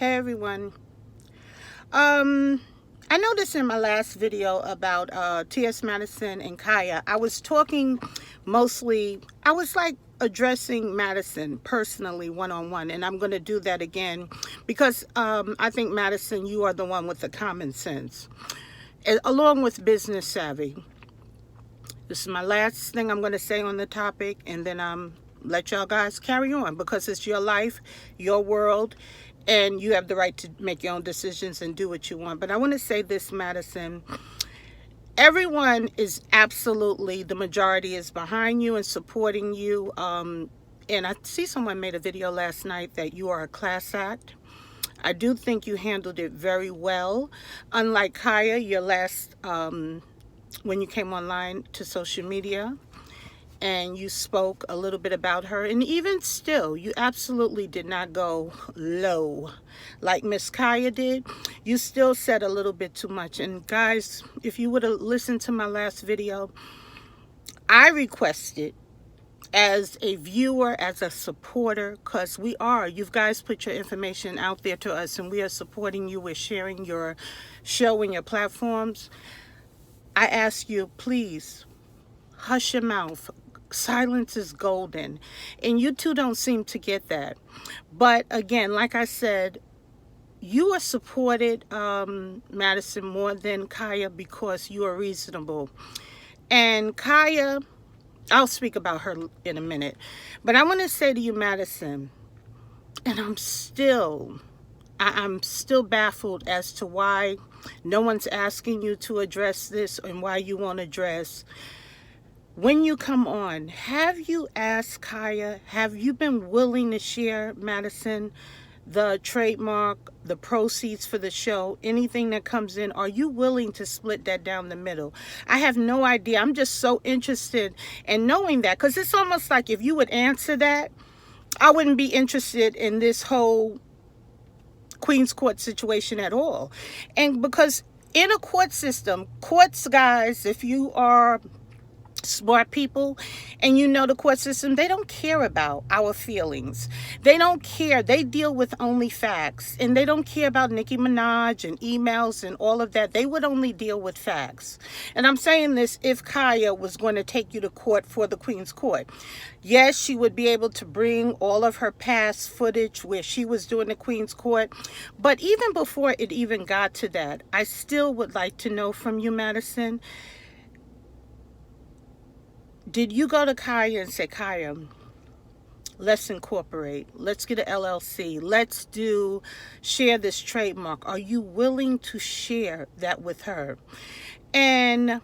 Hey everyone. I noticed in my last video about T.S. Madison and Khia, I was talking mostly, I was like addressing Madison personally one-on-one, and I'm going to do that again because I think, Madison, you are the one with the common sense, along with business savvy. This is my last thing I'm going to say on the topic, and then let y'all guys carry on because it's your life, your world, and you have the right to make your own decisions and do what you want. But I want to say this, Madison. Everyone is absolutely, the majority is behind you and supporting you. And I see someone made a video last night that you are a class act. I do think you handled it very well. Unlike Khia, your last, when you came online to social media, and you spoke a little bit about her, and even still, you absolutely did not go low like Miss Khia did. You still said a little bit too much. And guys, if you would have listened to my last video, I requested as a viewer, as a supporter, because you guys put your information out there to us and we are supporting you, we're sharing your show and your platforms. I ask you, please hush your mouth. Silence is golden, and you two don't seem to get that. But again, like I said, you are supported, Madison, more than Khia, because you are reasonable. And Khia, I'll speak about her in a minute, but I want to say to you, Madison, and I'm still baffled as to why no one's asking you to address this and why you won't address. When you come on, have you asked Khia, have you been willing to share, Madison, the trademark, the proceeds for the show, anything that comes in? Are you willing to split that down the middle? I have no idea. I'm just so interested in knowing that, because it's almost like if you would answer that, I wouldn't be interested in this whole Queen's Court situation at all. And because in a court system, courts, guys, if you are smart people and you know the court system, they don't care about our feelings. They don't care. They deal with only facts, and they don't care about Nicki Minaj and emails and all of that. They would only deal with facts. And I'm saying this, if Khia was going to take you to court for the Queen's Court, yes, she would be able to bring all of her past footage where she was doing the Queen's Court. But even before it even got to that, I still would like to know from you, Madison, did you go to Khia and say, Khia, let's incorporate, let's get an LLC, let's share this trademark? Are you willing to share that with her? And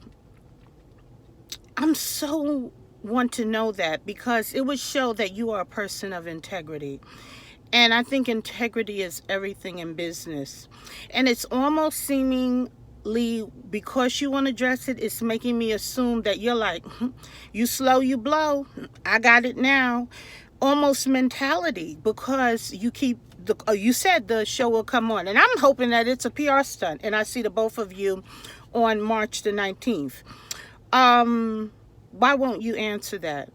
I'm so want to know that, because it would show that you are a person of integrity. And I think integrity is everything in business. And it's almost seeming, because you want to address it, it's making me assume that you're like, you slow, you blow, I got it now, almost mentality, because you keep you said the show will come on, and I'm hoping that it's a PR stunt, and I see the both of you on March the 19th. Why won't you answer that?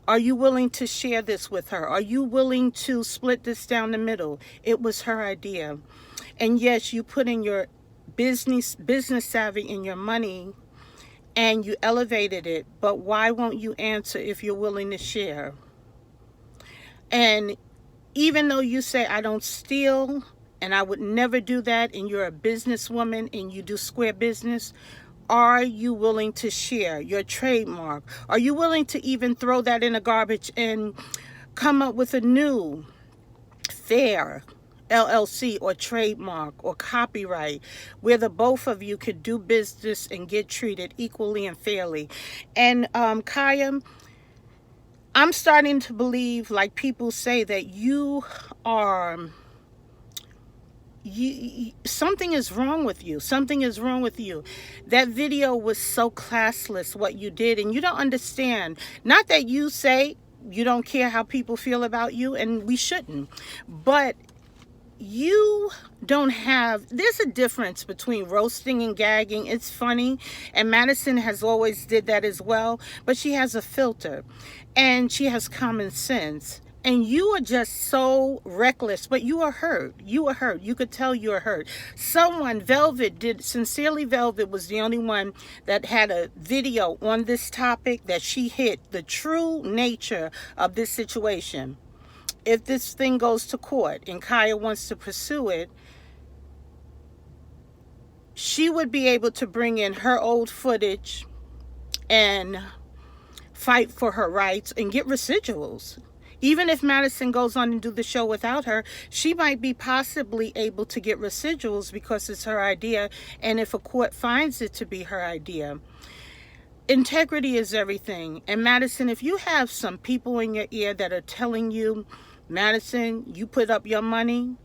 Are you willing to share this with her? Are you willing to split this down the middle? It was her idea, and yes, you put in your business savvy in your money and you elevated it, but why won't you answer if you're willing to share? And even though you say, I don't steal and I would never do that, and you're a businesswoman and you do square business, are you willing to share your trademark? Are you willing to even throw that in the garbage and come up with a new fair LLC or trademark or copyright where the both of you could do business and get treated equally and fairly? And Khia, I'm starting to believe, like people say, that you are, something is wrong with you. Something is wrong with you. That video was so classless, what you did, and you don't understand. Not that you say you don't care how people feel about you, and we shouldn't, but you don't have, there's a difference between roasting and gagging. It's funny, and Madison has always did that as well, but she has a filter and she has common sense. And you are just so reckless, but you are hurt. You are hurt. You could tell you are hurt. Someone, Velvet did, Sincerely Velvet was the only one that had a video on this topic that she hit the true nature of this situation. If this thing goes to court and Khia wants to pursue it, she would be able to bring in her old footage and fight for her rights and get residuals. Even if Madison goes on and do the show without her, she might be possibly able to get residuals because it's her idea, and if a court finds it to be her idea. Integrity is everything. And Madison, if you have some people in your ear that are telling you, Madison, you put up your money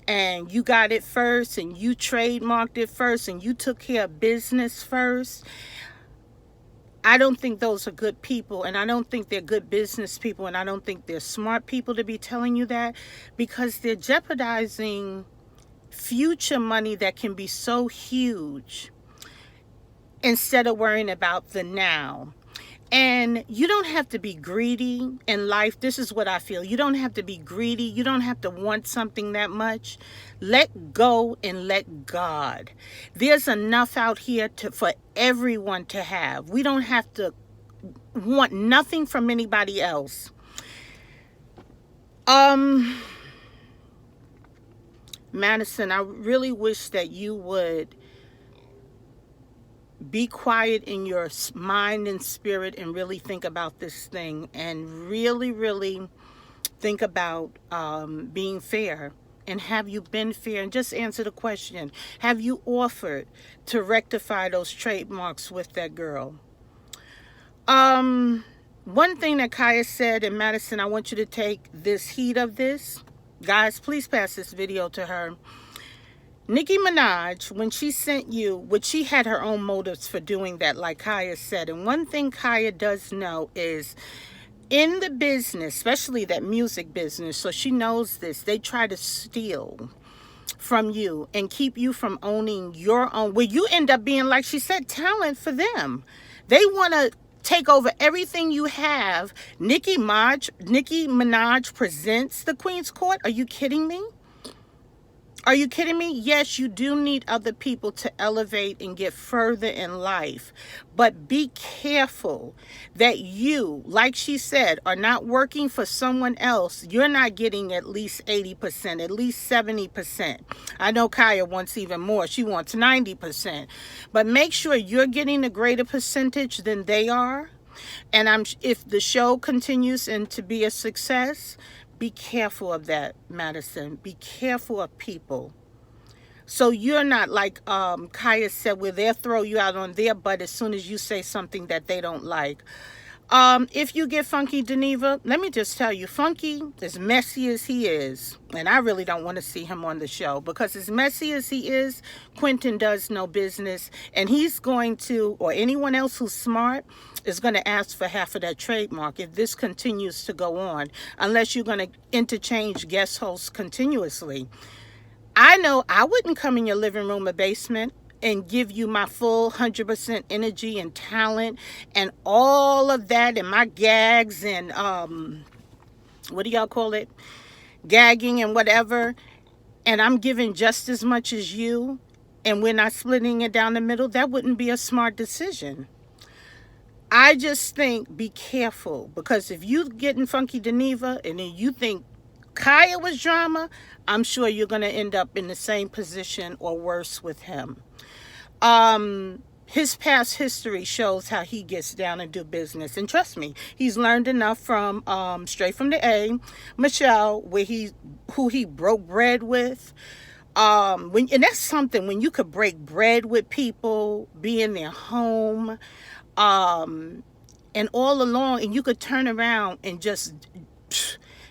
and you got it first and you trademarked it first and you took care of business first, I don't think those are good people, and I don't think they're good business people, and I don't think they're smart people to be telling you that, because they're jeopardizing future money that can be so huge instead of worrying about the now. And you don't have to be greedy in life. This is what I feel. You don't have to be greedy. You don't have to want something that much. Let go and let God. There's enough out here for everyone to have. We don't have to want nothing from anybody else. Madison, I really wish that you would be quiet in your mind and spirit and really think about this thing, and really think about being fair. And have you been fair? And just answer the question. Have you offered to rectify those trademarks with that girl? One thing that Khia said, and Madison, I want you to take this heat of this. Guys, please pass this video to her. Nicki Minaj, when she sent you, which she had her own motives for doing that, like Khia said. And one thing Khia does know is, in the business, especially that music business, so she knows this, they try to steal from you and keep you from owning your own, where you end up being, like she said, talent for them. They want to take over everything you have. Nicki Minaj presents the Queen's Court. Are you kidding me? Are you kidding me? Yes, you do need other people to elevate and get further in life. But be careful that you, like she said, are not working for someone else. You're not getting at least 80%, at least 70%. I know Khia wants even more. She wants 90%. But make sure you're getting a greater percentage than they are. And if the show continues and to be a success, be careful of that, Madison. Be careful of people. So you're not like Khia said, where they'll throw you out on their butt as soon as you say something that they don't like. If you get Funky Geneva, let me just tell you, Funky, as messy as he is, and I really don't want to see him on the show, because as messy as he is, Quentin does no business, and he's going to, or anyone else who's smart, is going to ask for half of that trademark if this continues to go on, unless you're going to interchange guest hosts continuously. I know I wouldn't come in your living room or basement and give you my full 100% energy and talent and all of that, and my gags and what do y'all call it, gagging and whatever, and I'm giving just as much as you, and we're not splitting it down the middle. That wouldn't be a smart decision. I just think be careful, because if you getting Funky Geneva and then you think Khia was drama, I'm sure you're going to end up in the same position or worse with him. His past history shows how he gets down and do business. And trust me, he's learned enough from Straight from the A, Michelle, who he broke bread with. And that's something, when you could break bread with people, be in their home, and all along, and you could turn around and just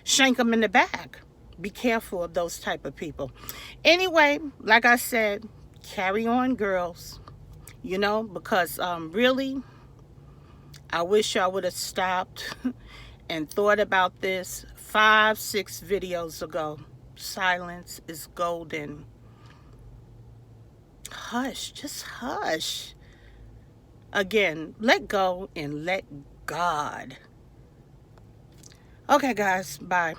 shank them in the back. Be careful of those type of people. Anyway, like I said, carry on, girls. You know, because really, I wish I would have stopped and thought about this 5-6 videos ago. Silence is golden. Hush, just hush. Again, let go and let God. Okay, guys, bye.